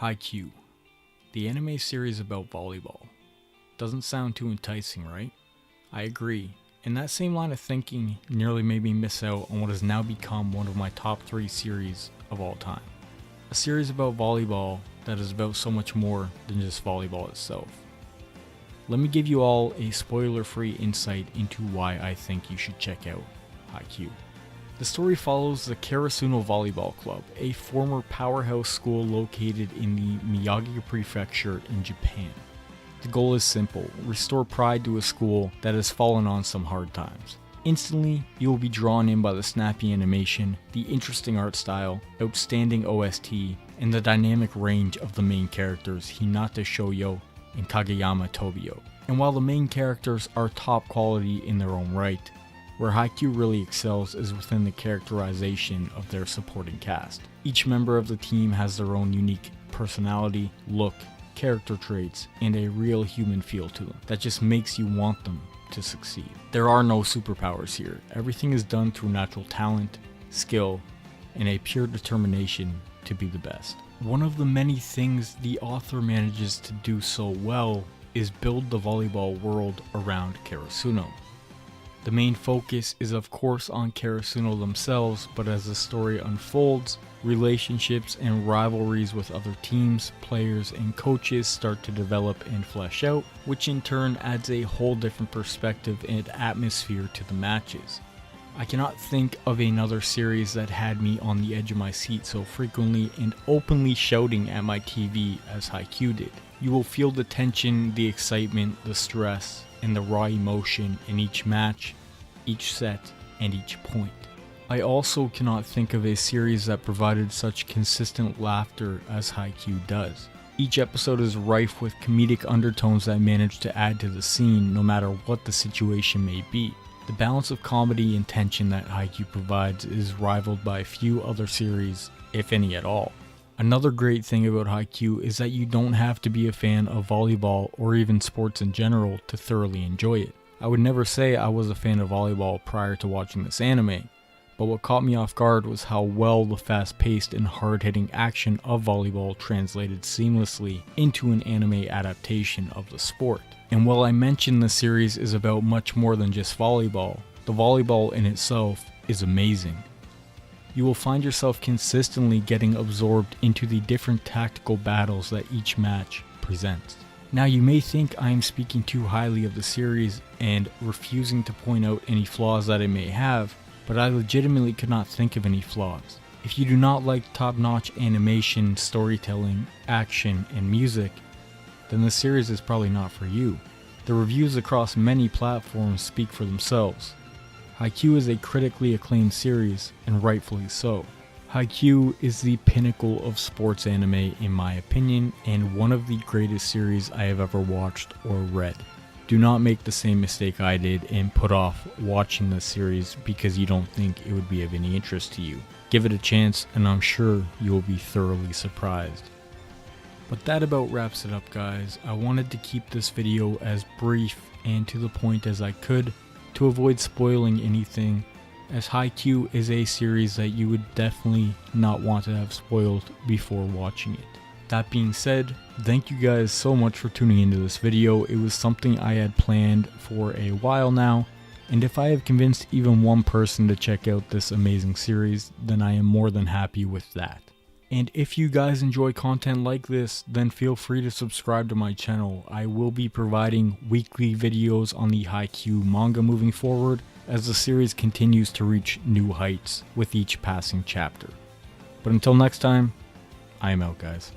Haikyu, the anime series about volleyball. Doesn't sound too enticing, right? I agree, and that same line of thinking nearly made me miss out on what has now become one of my top 3 series of all time. A series about volleyball that is about so much more than just volleyball itself. Let me give you all a spoiler-free insight into why I think you should check out Haikyu. The story follows the Karasuno Volleyball Club, a former powerhouse school located in the Miyagi Prefecture in Japan. The goal is simple: restore pride to a school that has fallen on some hard times. Instantly, you will be drawn in by the snappy animation, the interesting art style, outstanding OST, and the dynamic range of the main characters Hinata Shoyo and Kageyama Tobio. And while the main characters are top quality in their own right, where Haikyu really excels is within the characterization of their supporting cast. Each member of the team has their own unique personality, look, character traits, and a real human feel to them that just makes you want them to succeed. There are no superpowers here. Everything is done through natural talent, skill, and a pure determination to be the best. One of the many things the author manages to do so well is build the volleyball world around Karasuno. The main focus is of course on Karasuno themselves, but as the story unfolds, relationships and rivalries with other teams, players, and coaches start to develop and flesh out, which in turn adds a whole different perspective and atmosphere to the matches. I cannot think of another series that had me on the edge of my seat so frequently and openly shouting at my TV as Haikyu did. You will feel the tension, the excitement, the stress, and the raw emotion in each match, each set, and each point. I also cannot think of a series that provided such consistent laughter as Haikyu does. Each episode is rife with comedic undertones that manage to add to the scene no matter what the situation may be. The balance of comedy and tension that Haikyu provides is rivaled by few other series, if any at all. Another great thing about Haikyu is that you don't have to be a fan of volleyball or even sports in general to thoroughly enjoy it. I would never say I was a fan of volleyball prior to watching this anime, but what caught me off guard was how well the fast-paced and hard-hitting action of volleyball translated seamlessly into an anime adaptation of the sport. And while I mentioned the series is about much more than just volleyball, the volleyball in itself is amazing. You will find yourself consistently getting absorbed into the different tactical battles that each match presents. Now you may think I am speaking too highly of the series and refusing to point out any flaws that it may have, but I legitimately could not think of any flaws. If you do not like top-notch animation, storytelling, action, and music, then the series is probably not for you. The reviews across many platforms speak for themselves. Haikyu is a critically acclaimed series, and rightfully so. Haikyu is the pinnacle of sports anime in my opinion, and one of the greatest series I have ever watched or read. Do not make the same mistake I did and put off watching this series because you don't think it would be of any interest to you. Give it a chance and I'm sure you will be thoroughly surprised. But that about wraps it up, guys. I wanted to keep this video as brief and to the point as I could to avoid spoiling anything, as Haikyu is a series that you would definitely not want to have spoiled before watching it. That being said, thank you guys so much for tuning into this video. It was something I had planned for a while now, and if I have convinced even one person to check out this amazing series, then I am more than happy with that. And if you guys enjoy content like this, then feel free to subscribe to my channel. I will be providing weekly videos on the Haikyu manga moving forward as the series continues to reach new heights with each passing chapter. But until next time, I am out, guys.